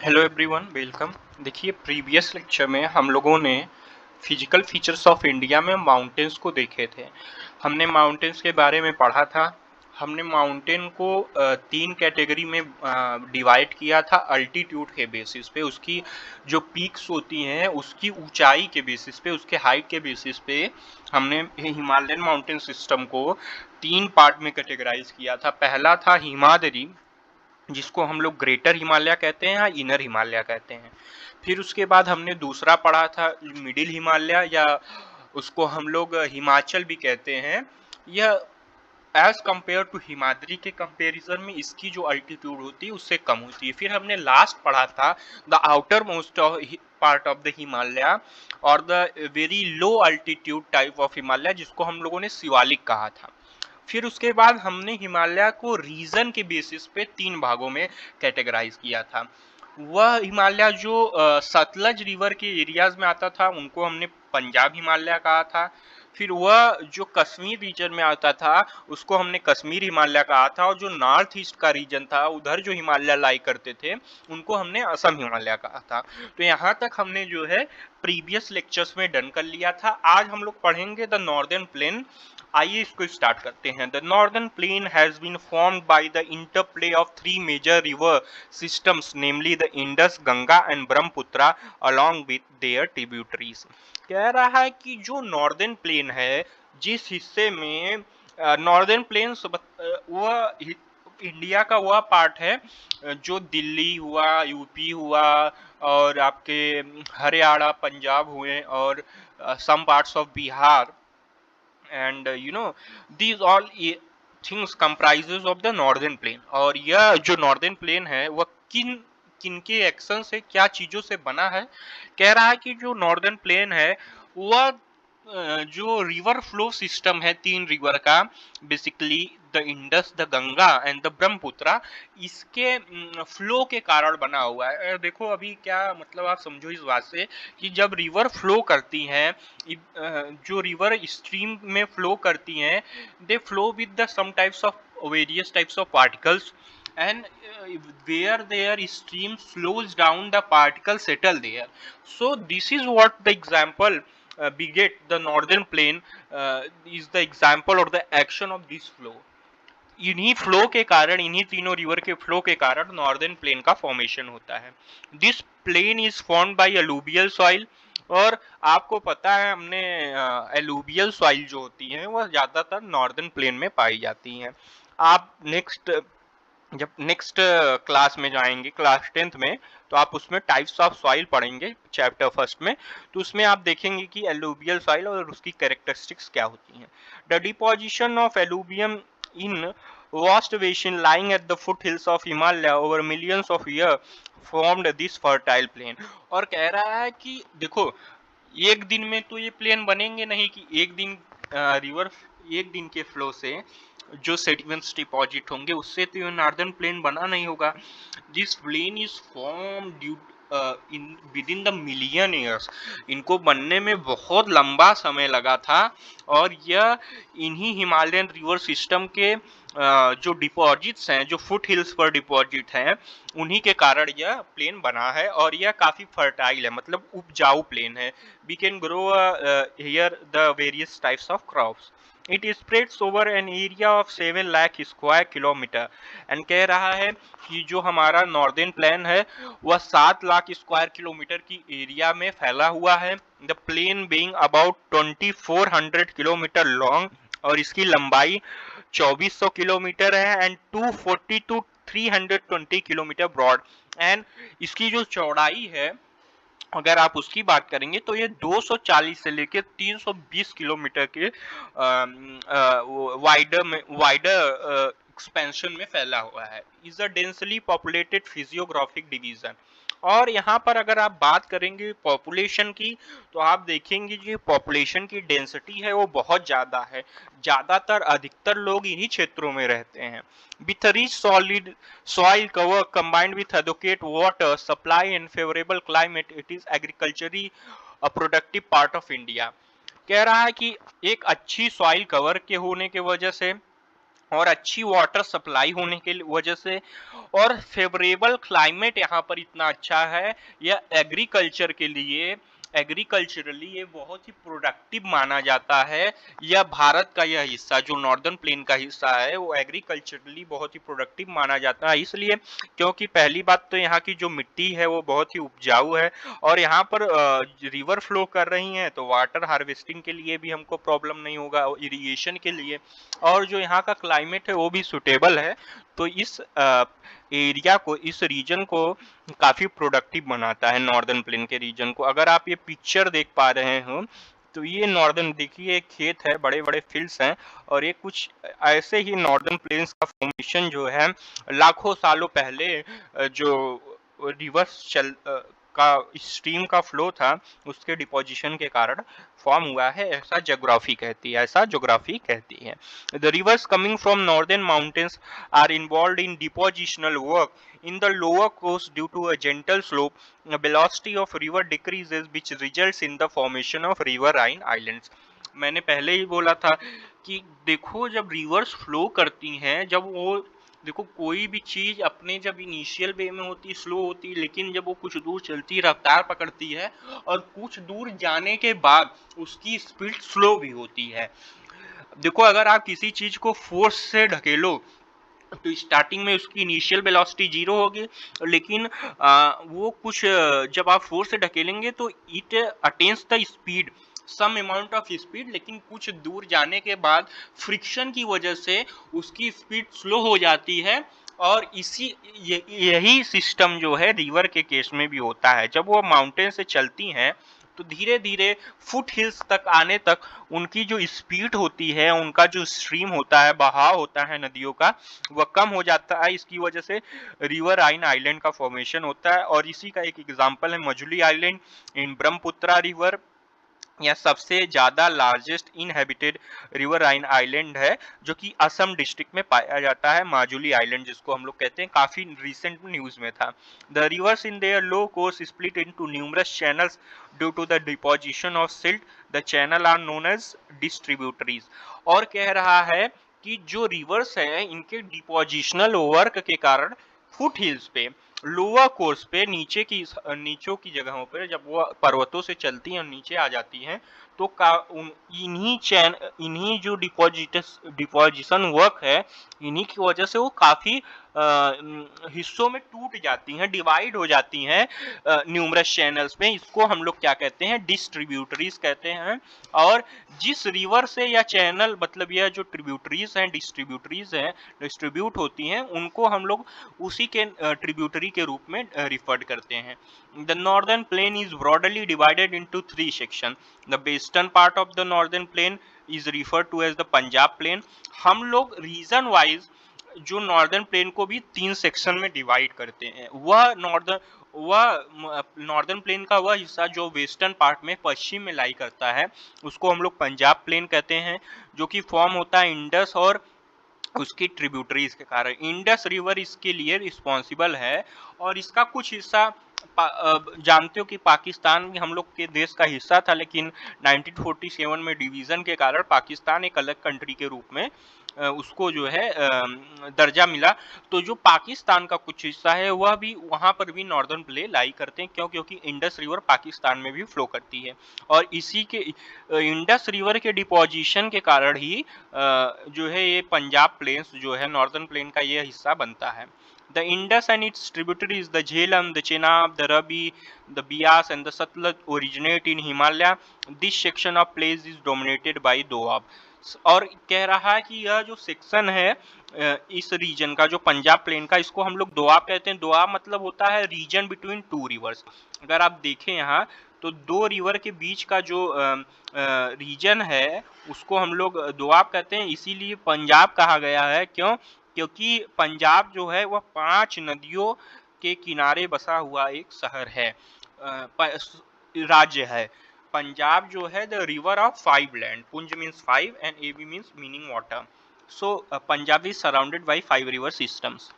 Hello everyone, welcome. देखिए, previous lecture में हम लोगों ने फिजिकल फीचर्स ऑफ इंडिया में माउंटेन्स को देखे थे। हमने माउंटेन्स के बारे में पढ़ा था। हमने माउंटेन को तीन कैटेगरी में डिवाइड किया था। अल्टीट्यूड के बेसिस पे, उसकी जो पीक्स होती हैं उसकी ऊंचाई के बेसिस पे, उसके हाइट के बेसिस पे हमने हिमालयन माउंटेन सिस्टम को तीन पार्ट में कैटेगराइज किया था। पहला था हिमाद्री, जिसको हम लोग ग्रेटर हिमालय कहते हैं या इनर हिमालय कहते हैं। फिर उसके बाद हमने दूसरा पढ़ा था मिडिल हिमालय, या उसको हम लोग हिमाचल भी कहते हैं। यह एज कंपेयर टू हिमाद्री के कंपैरिजन में इसकी जो अल्टीट्यूड होती है उससे कम होती है। फिर हमने लास्ट पढ़ा था the outer most part of the Himalaya और the very low altitude type of Himalaya, जिसको हम लोगों ने शिवालिक कहा था। फिर उसके बाद हमने हिमालय को रीजन के बेसिस पे तीन भागों में कैटेगराइज किया था। वह हिमालय जो सतलज रिवर के एरियाज में आता था उनको हमने पंजाब हिमालय कहा था। फिर वह जो कश्मीर रीजन में आता था उसको हमने कश्मीर हिमालय कहा था, और जो नॉर्थ ईस्ट का रीजन था उधर जो हिमालय लाई करते थे उनको हमने असम हिमालय कहा था। तो यहाँ तक हमने जो है प्रीवियस लेक्चर्स में डन कर लिया था। आज हम लोग पढ़ेंगे द नॉर्दर्न प्लेन। आइए इसको स्टार्ट करते हैं। The northern plain has been formed by the interplay of three major river systems, namely the Indus, Ganga and Brahmaputra along with their tributaries। कह रहा है कि जो नॉर्दर्न प्लेन है, जिस हिस्से में नॉर्दर्न प्लेन वह इंडिया का वह पार्ट है जो दिल्ली हुआ, यूपी हुआ, और आपके हरियाणा, पंजाब हुए, और some parts of Bihar, and these all things comprises of the northern plain। और यह जो northern plain है वह किन किन के एक्शन से, क्या चीजों से बना है। कह रहा है कि जो नॉर्दर्न प्लेन है वह जो रिवर फ्लो सिस्टम है तीन रिवर का, basically the Indus, the Ganga and the Brahmaputra, इसके फ्लो के कारण बना हुआ है। देखो अभी क्या मतलब, आप समझो इस बात से कि जब रिवर फ्लो करती हैं, जो रिवर स्ट्रीम में फ्लो करती हैं, they flow with the some types of various types of particles, and where their stream slows down, the particles settle there। So this is what the example beget the northern plain, is the example or the action of this flow। इन्हीं flow के कारण, इन्हीं तीनों river के flow के कारण northern plain का formation होता है। This plain is formed by alluvial soil. और आपको पता है, हमने एलुवियल सॉइल जो होती है वह ज्यादातर नॉर्दर्न प्लेन में पाई जाती हैं। आप जब नेक्स्ट क्लास में जाएंगे, क्लास 10th में, तो आप उसमें टाइप्स ऑफ सॉइल पढ़ेंगे चैप्टर फर्स्ट में। तो उसमें आप देखेंगे कि एलुवियल सॉइल और उसकी कैरेक्टरिस्टिक्स क्या होती हैं। The deposition of alluvium in vast basin lying at the foothills of Himalaya over millions of years formed this fertile plain। और कह रहा है कि देखो, एक दिन में तो ये प्लेन बनेंगे नहीं, कि एक दिन रिवर, एक दिन के फ्लो से जो सेडिमेंट्स डिपॉजिट होंगे उससे तो ये नॉर्दर्न प्लेन बना नहीं होगा। This plain is form due in within the million years. इनको बनने में बहुत लंबा समय लगा था, और यह इन्हीं हिमालयन रिवर सिस्टम के जो डिपॉजिट्स हैं, जो फुट हिल्स पर डिपॉजिट हैं, उन्हीं के कारण यह प्लेन बना है। और यह काफी फर्टाइल है, मतलब उपजाऊ प्लेन है। We can grow here the various types of crops. It spreads over an area of 7 lakh square kilometre. And कह रहा है कि जो हमारा नॉर्दर्न प्लेन है वह 7 लाख स्क्वायर किलोमीटर की एरिया में फैला हुआ है। The plain being about 2400 kilometre long, और इसकी लंबाई 2400 किलोमीटर है, and 240 to 320 kilometre broad. And इसकी जो चौड़ाई है, अगर आप उसकी बात करेंगे तो ये 240 से लेकर 320 किलोमीटर के वाइडर एक्सपेंशन में फैला हुआ है। Is a densely populated physiographic division. और यहाँ पर अगर आप बात करेंगे पॉपुलेशन की, तो आप देखेंगे कि पॉपुलेशन की डेंसिटी है वो बहुत ज्यादा है। ज्यादातर, अधिकतर लोग इन्हीं क्षेत्रों में रहते हैं। With rich solid soil cover combined with adequate water supply and favorable climate, it is agriculturally a productive part of India। कह रहा है कि एक अच्छी सॉइल कवर के होने के वजह से और अच्छी वाटर सप्लाई होने के वजह से और फेवरेबल क्लाइमेट यहाँ पर इतना अच्छा है, यह एग्रीकल्चर के लिए एग्रीकल्चरली ये बहुत ही प्रोडक्टिव माना जाता है। यह भारत का यह हिस्सा जो नॉर्दर्न प्लेन का हिस्सा है वो एग्रीकल्चरली बहुत ही प्रोडक्टिव माना जाता है, इसलिए क्योंकि पहली बात तो यहाँ की जो मिट्टी है वो बहुत ही उपजाऊ है और यहाँ पर रिवर फ्लो कर रही हैं तो वाटर हार्वेस्टिंग के लिए भी हमको प्रॉब्लम नहीं होगा, इरिगेशन के लिए, और जो यहाँ का क्लाइमेट है वो भी सुटेबल है। तो इस एरिया को, इस रीजन को काफी प्रोडक्टिव बनाता है नॉर्दर्न प्लेन के रीजन को। अगर आप ये पिक्चर देख पा रहे हो तो ये नॉर्दर्न, देखिए एक खेत है, बड़े बड़े फील्ड्स हैं और ये कुछ ऐसे ही नॉर्दर्न प्लेन्स का फॉर्मेशन जो है लाखों सालों पहले जो रिवर्स का स्ट्रीम का फ्लो था उसके डिपोजिशन के कारण फॉर्म हुआ है, ऐसा ज्योग्राफी कहती है, ऐसा ज्योग्राफी कहती है। The rivers coming from northern mountains are involved in depositional work in the lower coast due to a gentle slope. The velocity of river decreases which results in the formation of riverine islands. मैंने पहले ही बोला था कि देखो जब reverse flow करती हैं, जब वो देखो कोई भी चीज अपने जब इनिशियल वे में होती स्लो होती, लेकिन जब वो कुछ दूर चलती रफ्तार पकड़ती है और कुछ दूर जाने के बाद उसकी स्पीड स्लो भी होती है। देखो अगर आप किसी चीज को फोर्स से ढकेलो तो स्टार्टिंग में उसकी इनिशियल वेलोसिटी 0 होगी, लेकिन वो कुछ जब आप फोर्स से ढकेलेंगे तो it attains the speed, some amount of speed, लेकिन कुछ दूर जाने के बाद फ्रिक्शन की वजह से उसकी स्पीड स्लो हो जाती है। और यही सिस्टम जो है रिवर के केस में भी होता है। जब वो माउंटेन से चलती हैं तो धीरे धीरे फुट हिल्स तक आने तक उनकी जो स्पीड होती है, उनका जो स्ट्रीम होता है, बहाव होता है नदियों का, वह कम हो जाता है। इसकी वजह से रिवराइन आइलैंड का फॉर्मेशन होता है और इसी का एक एग्जांपल है Majuli island in Brahmaputra river. यह सबसे ज्यादा लार्जेस्ट इनहेबिटेड रिवराइन आइलैंड है जो कि असम डिस्ट्रिक्ट में पाया जाता है, माजुली आइलैंड जिसको हम लोग कहते हैं, काफी रिसेंट न्यूज में था। The rivers in their low course split into numerous channels due to the deposition of silt, the channel are known as distributaries. और कह रहा है कि जो रिवर्स है इनके डिपोजिशनल वर्क के कारण फुट हिल्स पे, लोअर कोर्स पे, नीचों की जगहों पर जब वो पर्वतों से चलती हैं और नीचे आ जाती हैं तो इन्हीं जो डिपोजिशन वर्क है इन्हीं की वजह से वो काफी हिस्सों में टूट जाती हैं, डिवाइड हो जाती हैं न्यूमरस चैनल्स में। इसको हम लोग क्या कहते हैं, डिस्ट्रीब्यूटरीज कहते हैं। और जिस रिवर से या चैनल, मतलब यह जो ट्रिब्यूटरीज हैं, डिस्ट्रीब्यूट होती हैं, उनको हम लोग उसी के ट्रिब्यूटरी के रूप में रिफर्ड करते हैं। The northern plain is broadly divided into 3 section. The western part of the northern plain is referred to as the Punjab plain. हम लोग रीजन वाइज जो नॉर्दर्न प्लेन को भी 3 सेक्शन में डिवाइड करते हैं। वह नॉर्दर्न प्लेन का वह हिस्सा जो वेस्टर्न पार्ट में पश्चिम में लाई करता है उसको हम लोग पंजाब प्लेन कहते हैं, जो कि फॉर्म होता है इंडस और उसकी ट्रिब्यूटरीज के कारण। इंडस रिवर इसके लिए रिस्पॉन्सिबल है और इसका कुछ हिस्सा जानते हो कि पाकिस्तान भी हम लोग के देश का हिस्सा था, लेकिन 1947 में डिवीजन के कारण पाकिस्तान एक अलग कंट्री के रूप में उसको जो है दर्जा मिला। तो जो पाकिस्तान का कुछ हिस्सा है वह भी, वहां पर भी नॉर्दर्न प्लेन लाई करते हैं, क्योंकि इंडस रिवर पाकिस्तान में भी फ्लो करती है। और इसी के इंडस रिवर के डिपोजिशन के कारण ही जो है ये पंजाब प्लेन्स जो है नॉर्दर्न प्लेन का ये हिस्सा बनता है। The Indus and its tributaries, the Jhelum, the Chenab, the Ravi, the Bias and the Satluj originate in Himalaya. This section of place is dominated by Doab. और कह रहा है कि यह जो सेक्शन है इस रीजन का, जो पंजाब प्लेन का, इसको हम लोग दोआब कहते हैं। दोआब मतलब होता है रीजन बिटवीन 2 रिवर्स। अगर आप देखें यहाँ तो 2 रिवर के बीच का जो रीजन है उसको हम लोग दोआब कहते हैं। इसीलिए पंजाब कहा गया है, क्योंकि पंजाब जो है वह 5 नदियों के किनारे बसा हुआ एक शहर है, राज्य है। पंजाब जो है the river of 5 land, punj means 5 and ab means meaning water. So Punjab is surrounded by 5 river systems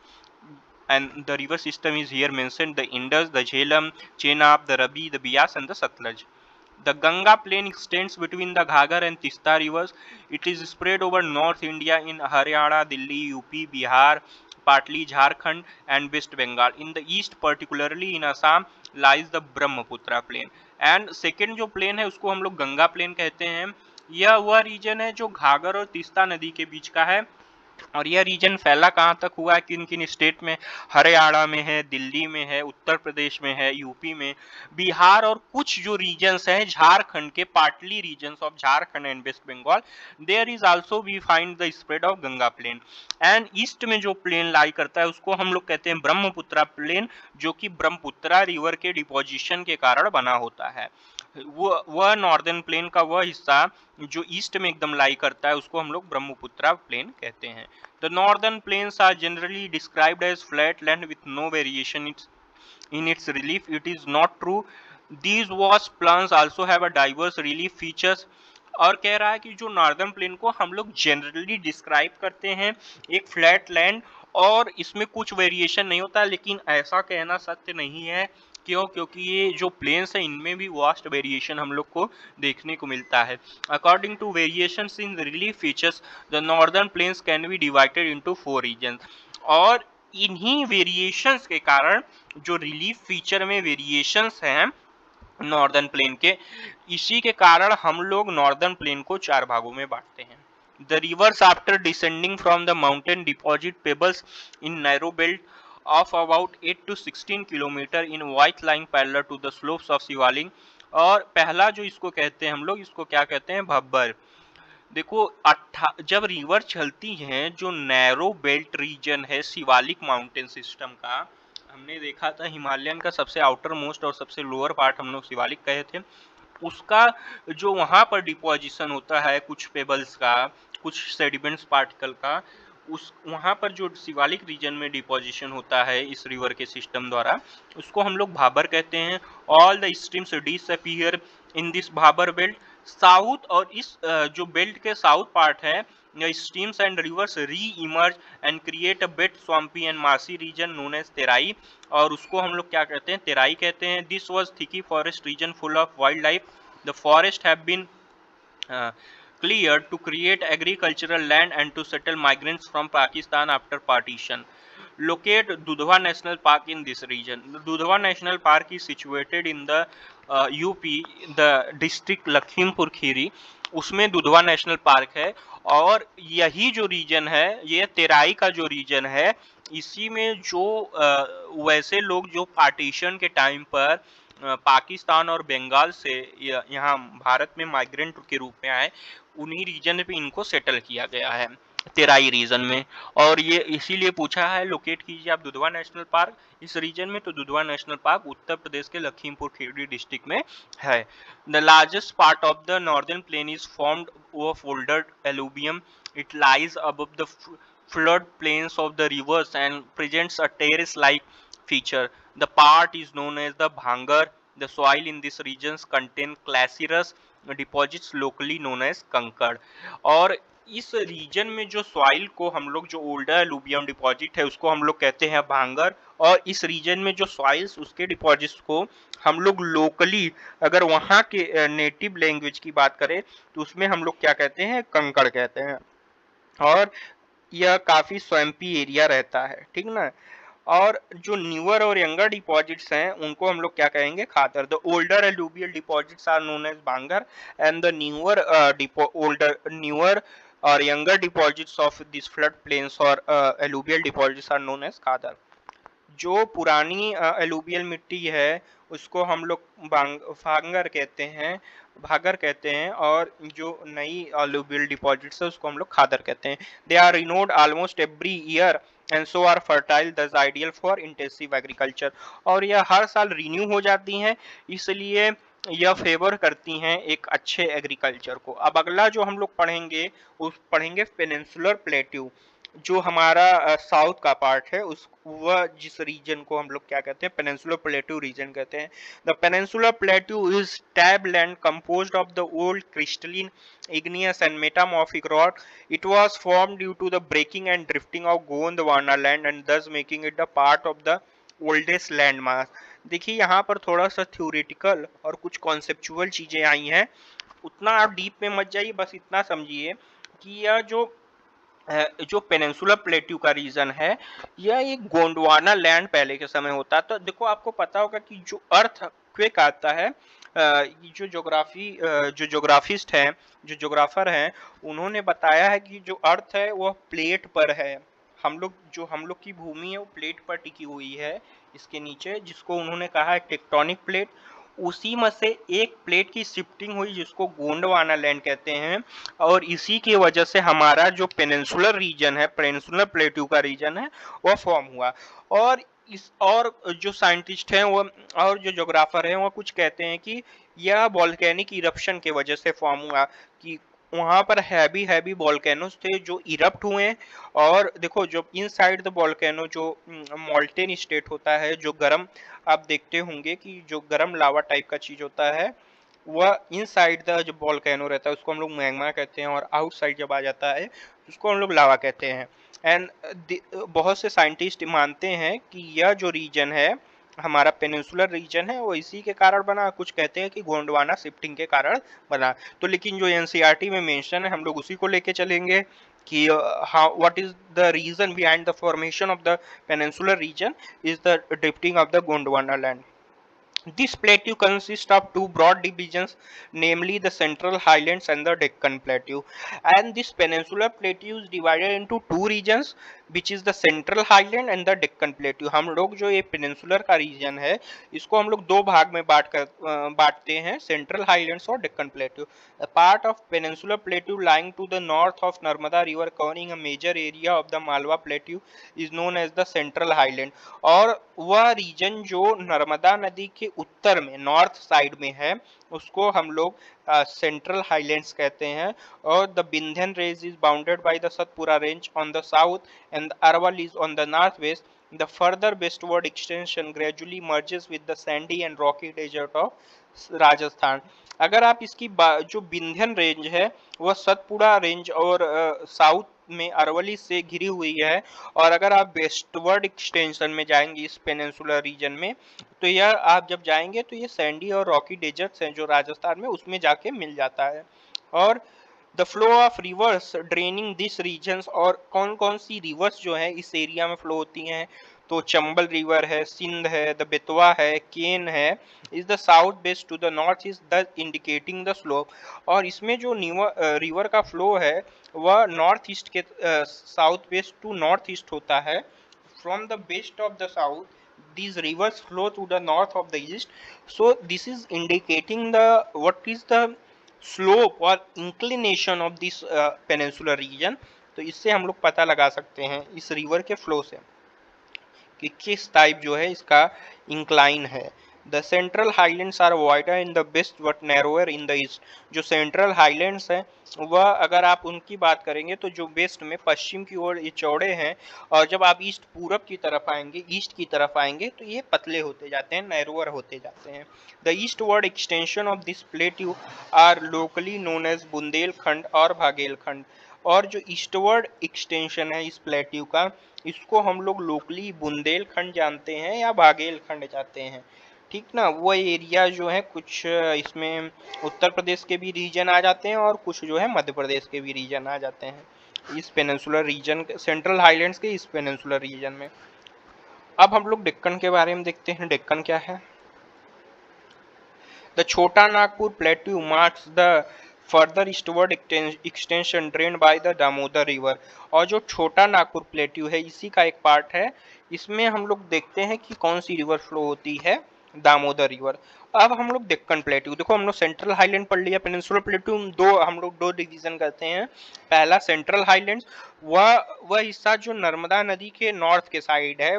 and the river system is here mentioned: the Indus, the Jhelum, Chenab, the Ravi, the Bias and the Satluj. The Ganga plain extends between the Ghaggar and Tista rivers. It is spread over North India in Haryana, Delhi, UP, Bihar, partly Jharkhand and West Bengal. In the east, particularly in Assam, lies the Brahmaputra plain. And second जो plain है उसको हम लोग Ganga plain कहते हैं. यह वह reason है जो घाघर और तीस्ता नदी के बीच का है और यह रीजन फैला कहाँ तक हुआ है, किन किन स्टेट में, हरियाणा में है, दिल्ली में है, उत्तर प्रदेश में है, यूपी में, बिहार और कुछ जो रीजन्स हैं झारखंड के, partly regions of Jharkhand and West Bengal. There is also we find the spread of Ganga plain. And east में जो प्लेन लाई करता है उसको हम लोग कहते हैं ब्रह्मपुत्रा प्लेन, जो कि ब्रह्मपुत्रा रिवर के डिपोजिशन के कारण बना होता है. वह नॉर्दर्न प्लेन का वह हिस्सा जो ईस्ट में एकदम लाई करता है उसको हम लोग ब्रह्मपुत्रा प्लेन कहते हैं. The northern plains are generally described as flat land with no variation in its relief. It is not true. These vast plains also have a diverse relief features. और कह रहा है कि जो नॉर्दर्न प्लेन को हम लोग जनरली डिस्क्राइब करते हैं एक फ्लैट लैंड और इसमें कुछ वेरिएशन नहीं होता, लेकिन ऐसा कहना सत्य नहीं है. क्यों? क्योंकि ये जो प्लेन्स है इनमें भी वास्ट वेरिएशन हम लोग को देखने को मिलता है. According to variations in relief features the northern plains can be divided into 4 region. और इन्हीं वेरिएशंस के कारण जो रिलीफ फीचर में वेरिएशंस हैं नॉर्दर्न प्लेन के, इसी के कारण हम लोग नॉर्दर्न प्लेन को 4 भागों में बांटते हैं. The rivers after descending from the mountain deposit pebbles in narrow belt of about 8 to 16 kilometre in white lying parallel to the slopes of Shivalik. और पहला जो इसको कहते हैं हम लोग, इसको क्या कहते हैं, भब्बर. देखो जब रिवर चलती है, जो नैरो बेल्ट रीजन है शिवालिक माउंटेन सिस्टम का, हमने देखा था हिमालयन का सबसे आउटर मोस्ट और सबसे लोअर पार्ट हम लोग शिवालिक कहे थे, उसका जो वहाँ पर डिपोजिशन होता है कुछ पेबल्स का, कुछ सेडिमेंट्स पार्टिकल का, उस वहाँ पर जो शिवालिक रीजन में डिपोजिशन होता है इस रिवर के सिस्टम द्वारा, उसको हम लोग भाबर कहते हैं. All the streams disappear in this Bhabar belt. South और इस जो बेल्ट के साउथ पार्ट है, streams and rivers re emerge and create a wet swampy and marshy region known as Terai. और उसको हम लोग क्या कहते हैं, तेराई कहते हैं. This was thickly forest region full of wild life. The forest have been cleared to create agricultural land and to settle migrants from Pakistan after partition. Locate Dudhwa National Park in this region. The Dudhwa National Park is situated in the UP, the district Lakhimpur Kheri. उसमें Dudhwa national park है. और यही जो reason है, ये तेराई का जो reason है, इसी में जो वैसे लोग जो पार्टीशन के टाइम पर पाकिस्तान और बंगाल से यहाँ भारत में माइग्रेंट के रूप में आए, उन्हीं रीजन पे इनको सेटल किया गया है, तेराई रीजन में. और ये इसीलिए पूछा है लोकेट कीजिए आप दुधवा नेशनल पार्क इस रीजन में, तो दुधवा नेशनल पार्क उत्तर प्रदेश के लखीमपुर खीरी डिस्ट्रिक्ट में है. The largest part of the northern plain is formed of older alluvium. It lies above the flood plains of the rivers and presents a terrace like feature. The part is known as the Bhangar. The soil in this region contain calcareous deposits locally known as कंकड़. और इस region में जो soil को हम लोग, जो older alluvium deposit है उसको हम लोग कहते हैं भांगर. और इस रीजन में जो सॉइल्स उसके डिपॉजिट्स को हम लोग लोकली, अगर वहाँ के नेटिव लैंग्वेज की बात करें तो उसमें हम लोग क्या कहते हैं, कंकड़ कहते हैं. और यह काफी स्वैम्पी एरिया रहता है, ठीक ना. और जो न्यूअर और यंगर डिपॉजिट्स हैं उनको हम लोग क्या कहेंगे, Khadar. The older alluvial deposits are known as Bhangar and the newer और younger deposits of this flood plains और alluvial deposits are known as Khadar. जो पुरानी एलुवियल मिट्टी है उसको हम लोग भांगर कहते हैं, भागर कहते हैं, और जो नई एलुवियल डिपॉजिट्स है उसको हम लोग खादर कहते हैं. They are renewed almost every year and so are fertile, thus ideal for intensive agriculture. और यह हर साल रिन्यू हो जाती हैं, इसलिए यह फेवर करती हैं एक अच्छे एग्रीकल्चर को. अब अगला जो हम लोग पढ़ेंगे उस पढ़ेंगे पेनिनसुलर प्लेट्यू, जो हमारा साउथ का पार्ट है, उस वह जिस रीजन को हम लोग क्या कहते हैं, पेनिनसुलर प्लेट्यू रीजन कहते हैं. The peninsular plateau is tab land composed of the old crystalline igneous and metamorphic rock. It was formed due to the breaking and drifting of Gondwana land and thus making it a part of the oldest land mass. देखिए यहाँ पर थोड़ा सा theoretical और कुछ conceptual चीजें आई हैं, उतना आप डीप में मत जाइए, बस इतना समझिए कि यह जो पेनिनसुलर प्लेट्यू का रीजन है, यह एक गोंडवाना लैंड पहले के समय होता। तो देखो आपको पता होगा कि जो अर्थ क्वेक आता है, ये जो जोग्राफिस्ट हैं, जो जोग्राफर हैं, उन्होंने बताया है कि जो अर्थ है वह प्लेट पर है। हम लोग की भूमि है वो प्लेट पर टिकी हुई है इसके नीचे, जिसको उन्होंने कहा है टेक्टोनिक प्लेट। उसी में से एक प्लेट की शिफ्टिंग हुई जिसको गोंडवाना लैंड कहते हैं, और इसी की वजह से हमारा जो पेनिनसुलर रीजन है, पेनिनसुलर प्लेट्यू का रीजन है, वह फॉर्म हुआ। और जो साइंटिस्ट हैं वो और जो ज्योग्राफर हैं वो कुछ कहते हैं कि यह वॉल्केनिक इरप्शन के वजह से फॉर्म हुआ, कि वहां पर हैवी वॉल्केनोस थे जो इरप्ट हुए। और देखो जो इनसाइड द वॉल्केनो जो मॉल्टेन स्टेट होता है, जो गर्म, आप देखते होंगे कि जो गर्म लावा टाइप का चीज होता है, वह इनसाइड द जो वॉल्केनो रहता है उसको हम लोग मैग्मा कहते हैं, और आउटसाइड जब आ जाता है उसको हम लोग लावा कहते हैं। एंड बहुत से साइंटिस्ट मानते हैं कि यह जो रीजन है, हमारा पेनिनसुलर रीजन है, वो इसी के कारण बना। कुछ कहते हैं कि गोंडवाना शिफ्टिंग के कारण बना। तो लेकिन जो एनसीईआरटी में मेंशन है हम लोग उसी को लेके चलेंगे कि how what is the reason behind the formation of the peninsular region is the drifting of the Gondwana land. This plateau consists of two broad divisions, namely the Central Highlands and the Deccan Plateau. And this peninsular plateau is divided into two regions, which is the Central Highland and the Deccan Plateau. हम लोग जो ये peninsular का region है, इसको हम लोग दो भाग में बांटते हैं, Central Highlands और Deccan Plateau. A part of peninsular plateau lying to the north of Narmada River, covering a major area of the Malwa Plateau, is known as the Central Highland. और वह रीजन जो नर्मदा नदी के उत्तर में, north side में है, उसको हम लोग सेंट्रल हाईलैंड्स कहते हैं। और the Vindhyan range is bounded by the Satpura range on the south and the Aravali is on the north west. The further westward extension gradually merges with the sandy and rocky desert of Rajasthan. अगर आप इसकी जो Vindhyan range है वह Satpura range और south में अरवली से घिरी हुई है, और अगर आप वेस्टवर्ड एक्सटेंशन में जाएंगे इस पेनिनसुलर रीजन में, तो यह आप जब जाएंगे तो ये सैंडी और रॉकी डेजर्ट्स हैं जो राजस्थान में, उसमें जाके मिल जाता है। और the flow of rivers draining this regions, और कौन कौन सी रिवर्स जो है इस एरिया में फ्लो होती हैं, तो चंबल रिवर है, सिंध है, द बेतवा है, केन है, is the south west to the north is the indicating the slope. और इसमें जो रिवर का फ्लो है वह नॉर्थ ईस्ट के south west to north east होता है। From the west of the south these rivers flow to the north of the east, so this is indicating the what is the slope or inclination of this peninsular region। तो इससे हम लोग पता लगा सकते हैं इस रिवर के फ्लो से कि किस टाइप जो है इसका इंक्लाइन है। The central highlands are wider in the west but narrower in the east. जो सेंट्रल हाईलैंड्स हैं वह अगर आप उनकी बात करेंगे तो जो वेस्ट में, पश्चिम की ओर ये चौड़े हैं, और जब आप ईस्ट पूरब की तरफ आएंगे, ईस्ट की तरफ आएंगे, तो ये पतले होते जाते हैं, नैरोअर होते जाते हैं। The eastward extension of this plateau are locally known as Bundelkhand और भागेलखंड। और जो ईस्टवर्ड एक्सटेंशन है इस प्लेट्यू का, इसको हम लोग लोकली बुंदेलखंड जानते हैं या भागेलखंड जानते हैं, ठीक ना। वो एरिया जो है कुछ इसमें उत्तर प्रदेश के भी रीजन आ जाते हैं और कुछ जो है मध्य प्रदेश के भी रीजन आ जाते हैं इस पेनिनसुलर रीजन, सेंट्रल हाईलैंड्स के इस पेनिनसुलर रीजन में। अब हम लोग डेक्कन के बारे में देखते हैं। डेक्कन क्या है? The Chota Nagpur plateau marks the further eastward extension drained by the Damodar river. और जो छोटा नागपुर प्लेट्यू है इसी का एक पार्ट है। इसमें हम लोग देखते हैं कि कौन सी रिवर फ्लो होती है, दामोदर रिवर। अब हम लोग डेक्कन प्लेट्यू, देखो हम लोग सेंट्रल हाईलैंड पढ़ लिया, पेनिनसुलर प्लेट्यू हम लोग दो डिवीजन करते हैं। पहला सेंट्रल हाईलैंड्स, वह हिस्सा जो नर्मदा नदी के नॉर्थ के साइड है,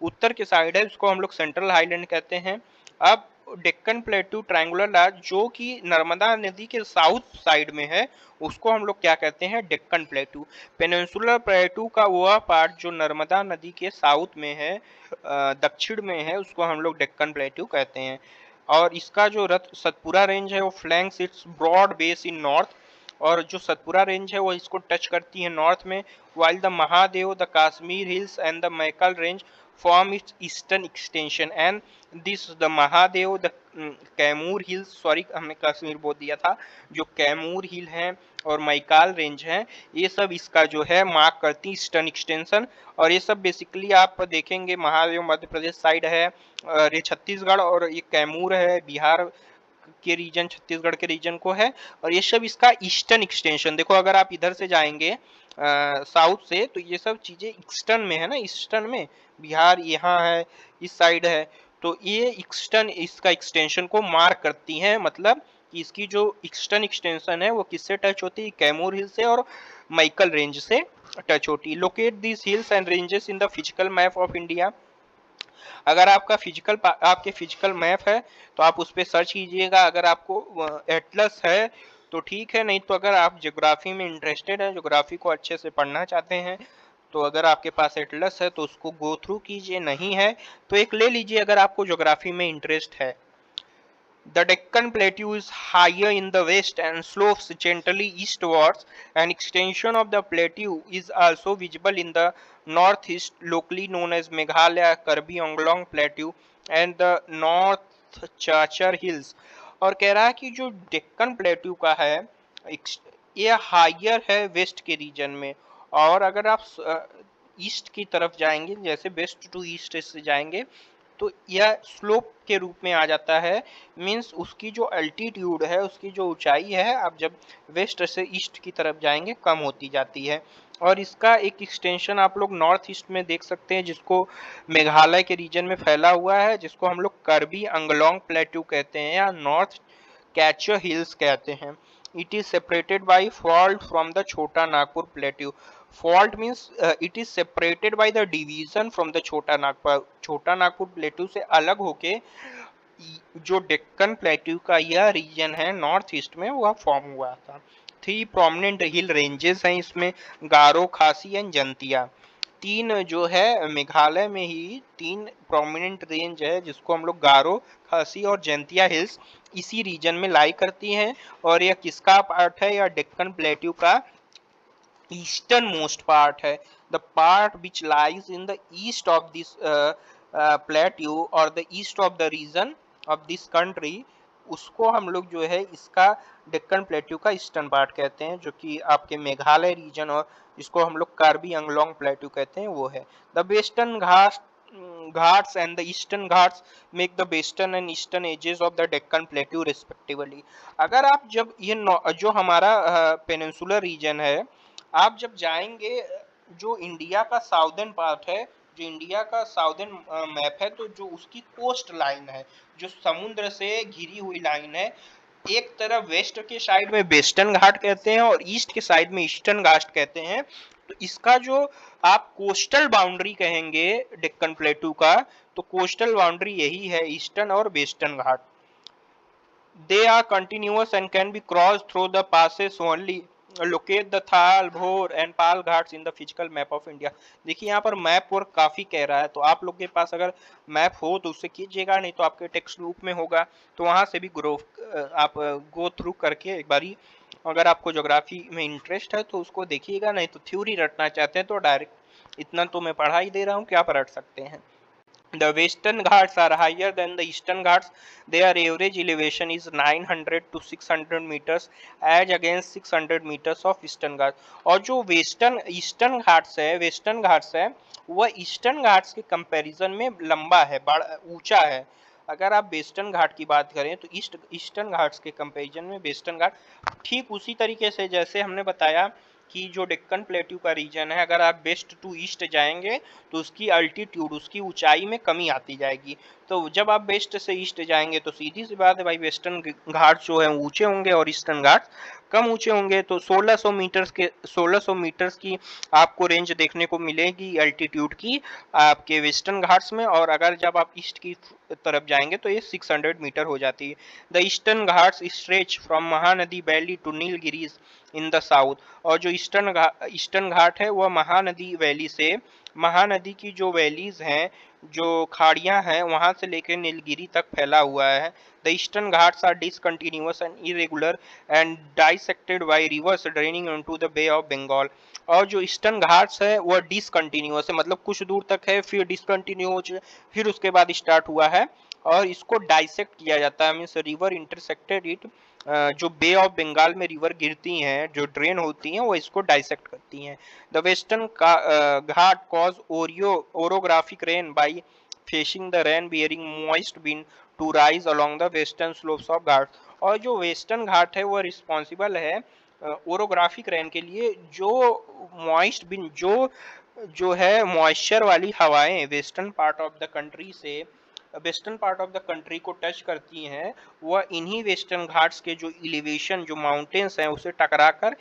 उत्तर के साइड है, उसको हम लोग सेंट्रल हाईलैंड कहते हैं। अब डेक्कन प्लेट्यू ट्रायंगुलर लार्ज जो कि नर्मदा नदी के साउथ साइड में है, उसको हम लोग क्या कहते हैं? डेक्कन प्लेट्यू। पेनिनसुलर प्लेट्यू का वह पार्ट जो नर्मदा नदी के साउथ में है, दक्षिण में है, उसको हम लोग डेक्कन प्लेट्यू कहते हैं। और इसका जो सतपुरा रेंज है वो flanks its broad base in north, और जो सतपुरा रेंज है वो इसको टच करती है नॉर्थ में, while the Mahadev, the Kashmir hills and the Maikal range form its eastern extension and this the Mahadev the Kaimur hills, sorry हमने कश्मीर बोल दिया था, जो कैमूर हिल है और मैकाल रेंज है, ये सब इसका जो है मार्क करती ईस्टर्न एक्सटेंशन। और ये सब बेसिकली आप देखेंगे महादेव मध्य प्रदेश साइड है, और ये छत्तीसगढ़, और ये कैमूर है बिहार के रीजन, छत्तीसगढ़ के रीजन को है, और ये सब इसका ईस्टर्न एक्सटेंशन। देखो अगर आप इधर से जाएंगे साउथ से तो ये सब चीजें ईस्टर्न में है ना, ईस्टर्न में बिहार यहाँ है, इस साइड है, तो ये ईस्टर्न इसका एक्सटेंशन को मार्क करती हैं। मतलब कि इसकी जो ईस्टर्न एक्सटेंशन है वो किससे टच होती है, कैमूर हिल से और मैकल रेंज से टच होती है। Locate this hills and ranges in the physical map of India. अगर आपका आपके फिजिकल मैप है तो आप उस पर सर्च कीजिएगा। अगर आपको एटलस है तो ठीक है, नहीं तो अगर आप ज्योग्राफी में इंटरेस्टेड है, ज्योग्राफी को अच्छे से पढ़ना चाहते हैं, तो अगर आपके पास एटलस है तो उसको गो थ्रू कीजिए, नहीं है तो एक ले लीजिए अगर आपको ज्योग्राफी में इंटरेस्ट है। The Deccan Plateau is higher in the west and slopes gently eastwards. An extension of the plateau is also visible in the northeast, locally known as Meghalaya Karbi Anglong Plateau and the North Chachar Hills. और कह रहा है कि जो Deccan plateau का है ये higher है वेस्ट के रीजन में, और अगर आप ईस्ट की तरफ जाएंगे, जैसे वेस्ट टू ईस्ट से जाएंगे तो यह स्लोप के रूप में आ जाता है। मींस उसकी जो अल्टीट्यूड है, उसकी जो ऊंचाई है, आप जब वेस्ट से ईस्ट की तरफ जाएंगे कम होती जाती है। और इसका एक एक्सटेंशन आप लोग नॉर्थ ईस्ट में देख सकते हैं, जिसको मेघालय के रीजन में फैला हुआ है, जिसको हम लोग कर्बी अंगलोंग प्लेट्यू कहते हैं या नॉर्थ कैचर हिल्स कहते हैं। It is separated by fault from the Chota Nagpur plateau. Fault means it is separated by the division from the Chota Nagpur plateau से अलग होके जो डेक्कन प्लेट्यू का यह रीजन है नॉर्थ ईस्ट में वह फॉर्म हुआ था। 3 प्रोमिनेंट हिल रेंजेस हैं इसमें, गारो, खासी एंड जंतिया। 3 जो है मेघालय में ही 3 प्रोमिनेंट रेंज है, जिसको हम लोग गारो, खासी और जंतिया हिल्स इसी रीजन में लाई करती हैं। और यह किसका पार्ट है, यह डेक्कन प्लेट्यू का ईस्टर्न मोस्ट पार्ट है। The part which lies in the east of this plateau और the east of the region of this country, उसको हम लोग जो है इसका डेक्कन प्लेट्यू का ईस्टर्न पार्ट कहते हैं, जो कि आपके मेघालय रीजन और जिसको हम लोग कार्बी अंगलोंग प्लेट्यू कहते हैं वो है। The Western Ghats and the eastern ghats make the western and eastern edges of the Deccan Plateau respectively। अगर आप जब ये जो हमारा पेनिनसुलर रीजन है, आप जब जाएंगे जो इंडिया का साउदर्न पार्ट है, जो इंडिया का साउदर्न मैप है, तो जो उसकी कोस्ट लाइन है, जो समुद्र से घिरी हुई लाइन है, एक तरफ वेस्ट के साइड में वेस्टर्न घाट कहते हैं और ईस्ट के साइड में ईस्टर्न घाट कहते हैं। तो इसका जो आप कोस्टल बाउंड्री कहेंगे डेक्कन प्लेट्यू का, तो कोस्टल बाउंड्री यही है, ईस्टर्न और western Ghat. They are continuous and can be crossed through the passes only. Locate the Thal, Bhor and Pal Ghats in the physical map of India। देखिए यहाँ पर map work काफी कह रहा है, तो आप लोग के पास अगर मैप हो तो उससे कीजिएगा, नहीं तो आपके टेक्स्ट बुक में होगा, तो वहां से भी आप गो थ्रू करके एक बारी, अगर आपको ज्योग्राफी में इंटरेस्ट है तो उसको देखिएगा, नहीं तो थ्योरी रटना चाहते हैं तो डायरेक्ट इतना तो मैं पढ़ा ही दे रहा हूँ कि आप रट सकते हैं। The western Ghats are higher than the eastern Ghats. Their average elevation is 900 to 600 meters as against 600 meters of eastern Ghats। और जो ईस्टर्न घाट्स है वह ईस्टर्न घाट्स के कंपैरिजन में लंबा है, बड़ा ऊंचा है। अगर आप वेस्टर्न घाट की बात करें तो ईस्टर्न घाट्स के कंपैरिजन में वेस्टर्न घाट ठीक उसी तरीके से जैसे हमने बताया कि जो डेक्कन प्लेट्यू का रीजन है, अगर आप वेस्ट टू ईस्ट जाएंगे तो उसकी अल्टीट्यूड, उसकी ऊंचाई में कमी आती जाएगी। तो जब आप वेस्ट से ईस्ट जाएंगे तो सीधी सी बात है भाई, वेस्टर्न घाट जो है ऊंचे होंगे और ईस्टर्न घाट कम ऊंचे होंगे। तो 1600 मीटर्स की आपको रेंज देखने को मिलेगी अल्टीट्यूड की आपके वेस्टर्न घाट्स में, और अगर जब आप ईस्ट की तरफ जाएंगे तो ये 600 मीटर हो जाती है। The Eastern Ghats stretch from Mahanadi valley to Nilgiris in the south. और जो ईस्टर्न घाट है वह महानदी वैली से, महानदी की जो वैलीज हैं, जो खाड़ियां हैं, वहां से लेकर नीलगिरी तक फैला हुआ है। The Eastern Ghats are discontinuous and irregular and dissected by rivers draining into the Bay of Bengal. और जो ईस्टर्न घाट्स है वह डिसकंटिन्यूअस है, मतलब कुछ दूर तक है फिर डिसकंटिन्यू हो फिर उसके बाद स्टार्ट हुआ है, और इसको डाइसेक्ट किया जाता है, मीन्स रिवर इंटरसेक्टेड इट। जो बे ऑफ बंगाल में रिवर गिरती हैं, जो ड्रेन होती हैं, वो इसको डाइसेक्ट करती हैं। The western Ghat cause orographic rain by facing the rain bearing moist wind to rise along the western slopes of Ghat. और जो वेस्टर्न घाट है वो रिस्पॉन्सिबल है ओरोग्राफिक रेन के लिए, जो मॉइस्ट विंड जो जो है मॉइस्चर वाली हवाएं western part of the country से western part of the country को टच करती हैं, वह इन्हीं वेस्टर्न घाट्स के जो इलिवेशन जो माउंटेन्स हैं उसे टकराकर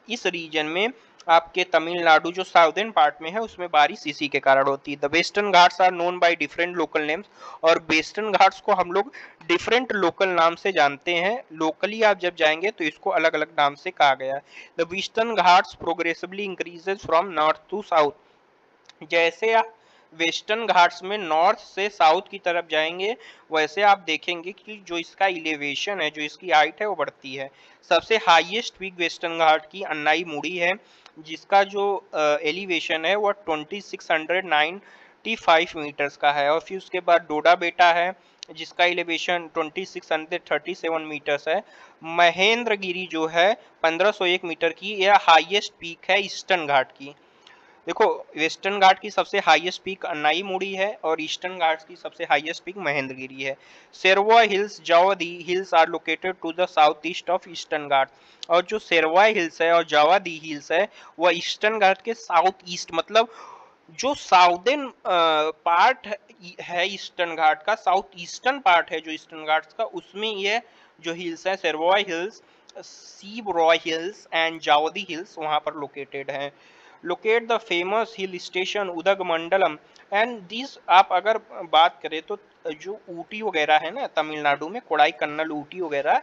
इस रीजन में आपके तमिलनाडु जो साउदर्न पार्ट में है उसमें बारिश इसी के कारण होती है। The Western Ghats are known by different local names, और वेस्टर्न घाट्स को हम लोग डिफरेंट लोकल नाम से जानते हैं। लोकली आप जब जाएंगे तो इसको अलग अलग नाम से कहा गया है। The Western Ghats progressively increases from north to south. जैसे आप वेस्टर्न घाट्स में नॉर्थ से साउथ की तरफ जाएंगे वैसे आप देखेंगे कि जो इसका इलेवेशन है, जो इसकी हाइट है, वो बढ़ती है। सबसे हाईएस्ट पीक वेस्टर्न घाट की अन्नाई मुड़ी है, जिसका जो एलिवेशन है वो 2695 मीटर्स का है। और फिर उसके बाद डोडा बेटा है जिसका एलिवेशन 2637 मीटर्स है। महेंद्रगिरी जो है 1501 मीटर की, यह हाईएस्ट पीक है ईस्टर्न घाट की। देखो, वेस्टर्न घाट की सबसे हाईएस्ट पीक अन्नाई मुड़ी है और ईस्टर्न घाट की सबसे हाईएस्ट पीक महेंद्रगिरी है। सेरवा hills, Javadi hills are located to the south east of eastern Ghat. और जो सेरवा हिल्स है और जावादी हिल्स है वह ईस्टर्न घाट के साउथ ईस्ट, मतलब जो साउदर्न पार्ट है ईस्टर्न घाट का, साउथ ईस्टर्न पार्ट है जो ईस्टर्न घाट का, उसमें ये जो हिल्स है सेरवा hills, Shevaroy hills and Javadi hills वहां पर लोकेटेड है। Locate the famous hill station Udagamandalam and this, आप अगर बात करें तो जो ऊटी वगैरह है ना तमिलनाडु में, कोडाई कन्नल ऊटी वगैरह,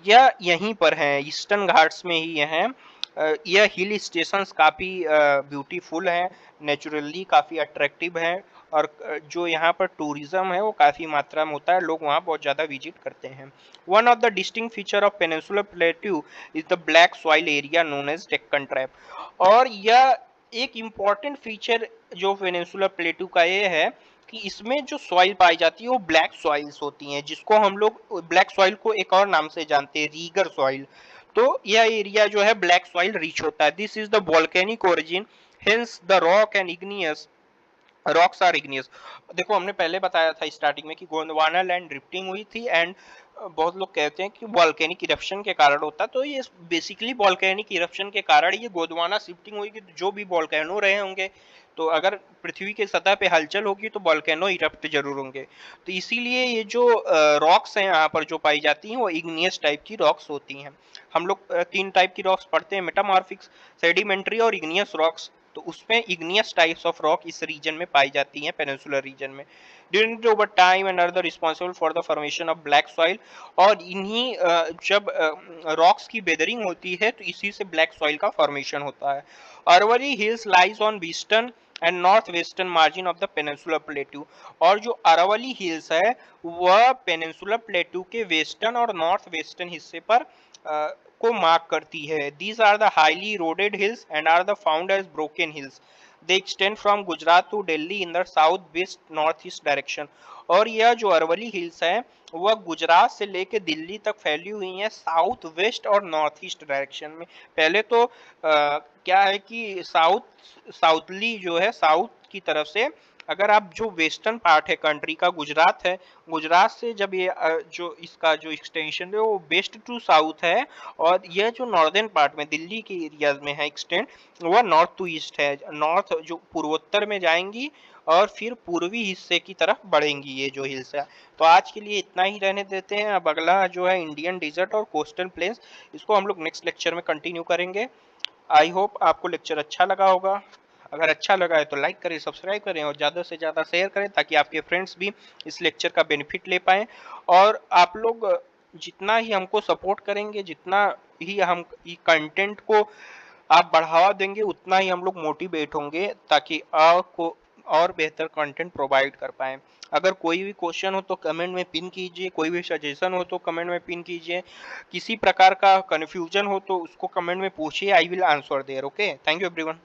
यह यहीं पर है, ईस्टर्न घाट्स में ही है। यह हिल स्टेशंस काफ़ी ब्यूटीफुल हैं, नेचुरली काफ़ी अट्रैक्टिव हैं, और जो यहाँ पर टूरिज्म है वो काफ़ी मात्रा में होता है, लोग वहाँ बहुत ज़्यादा विजिट करते हैं। One of the distinct feature of peninsular plateau is the black soil area known as Deccan trap. और यह एक इम्पॉर्टेंट फीचर जो पेनिनसुलर प्लेट्यू का ये है कि इसमें जो सॉइल पाई जाती है वो ब्लैक सॉइल्स होती हैं, जिसको हम लोग ब्लैक सॉइल को एक और नाम से जानते हैं, रीगर सॉइल। तो यह एरिया जो है ब्लैक सॉइल रिच होता है। This is the volcanic origin, hence the rock and igneous rocks are igneous. देखो, हमने पहले बताया था स्टार्टिंग में कि गोंडवाना लैंड ड्रिफ्टिंग हुई थी, एंड बहुत लोग कहते हैं कि वॉल्केनिक इरप्शन के कारण होता है, तो ये बेसिकली वॉल्केनिक इरप्शन के कारण ये गोंडवाना शिफ्टिंग हुई कि जो भी वॉल्केनो रहे होंगे, तो अगर पृथ्वी के सतह पे हलचल होगी तो वॉल्केनो इरप्ट जरूर होंगे। तो इसीलिए ये जो रॉक्स हैं यहाँ पर जो पाई जाती हैं वो इग्नियस टाइप की रॉक्स होती हैं। हम लोग 3 टाइप की रॉक्स पढ़ते हैं, मेटामॉर्फिक, सेडिमेंट्री और इग्नियस रॉक्स। तो उसमें इग्नियस टाइप्स ऑफ रॉक इस रीजन में पाई जाती हैं, पेनिनसुलर रीजन में। During over time and are the responsible for the formation of black soil. और इन्हीं जब रॉक्स की वेदरिंग होती है तो इसी से ब्लैक सॉइल का फॉर्मेशन होता है। Aravalli hills lies on western and north western margin of the peninsular plateau. और जो अरावली हिल्स है वह पेनिनसुलर प्लेट्यू के वेस्टर्न और नॉर्थ वेस्टर्न हिस्से पर को मार्क करती है। These are the highly eroded hills and are the found as broken hills. They extend from Gujarat to Delhi in the south west northeast direction. और यह जो अरवली हिल्स है वह गुजरात से लेकर दिल्ली तक फैली हुई है साउथ वेस्ट और नॉर्थ ईस्ट डायरेक्शन में। पहले तो क्या है कि साउथली जो है साउथ की तरफ से, अगर आप जो वेस्टर्न पार्ट है कंट्री का, गुजरात है, गुजरात से जब ये जो इसका जो एक्सटेंशन है वो वेस्ट टू साउथ है, और यह जो नॉर्दर्न पार्ट में दिल्ली के एरिया में है एक्सटेंड, वह नॉर्थ टू ईस्ट है। नॉर्थ जो पूर्वोत्तर में जाएंगी और फिर पूर्वी हिस्से की तरफ बढ़ेंगी ये जो हिल्स है। तो आज के लिए इतना ही रहने देते हैं। अब अगला जो है इंडियन डिजर्ट और कोस्टल प्लेन्स, इसको हम लोग नेक्स्ट लेक्चर में कंटिन्यू करेंगे। आई होप आपको लेक्चर अच्छा लगा होगा। अगर अच्छा लगा है तो लाइक करें, सब्सक्राइब करें और ज़्यादा से ज़्यादा शेयर करें ताकि आपके फ्रेंड्स भी इस लेक्चर का बेनिफिट ले पाएँ। और आप लोग जितना ही हमको सपोर्ट करेंगे, जितना ही हम कंटेंट को आप बढ़ावा देंगे, उतना ही हम लोग मोटिवेट होंगे ताकि आपको और बेहतर कंटेंट प्रोवाइड कर पाएँ। अगर कोई भी क्वेश्चन हो तो कमेंट में पिन कीजिए, कोई भी सजेशन हो तो कमेंट में पिन कीजिए, किसी प्रकार का कन्फ्यूजन हो तो उसको कमेंट में पूछिए, I will answer there. Okay, thank you everyone.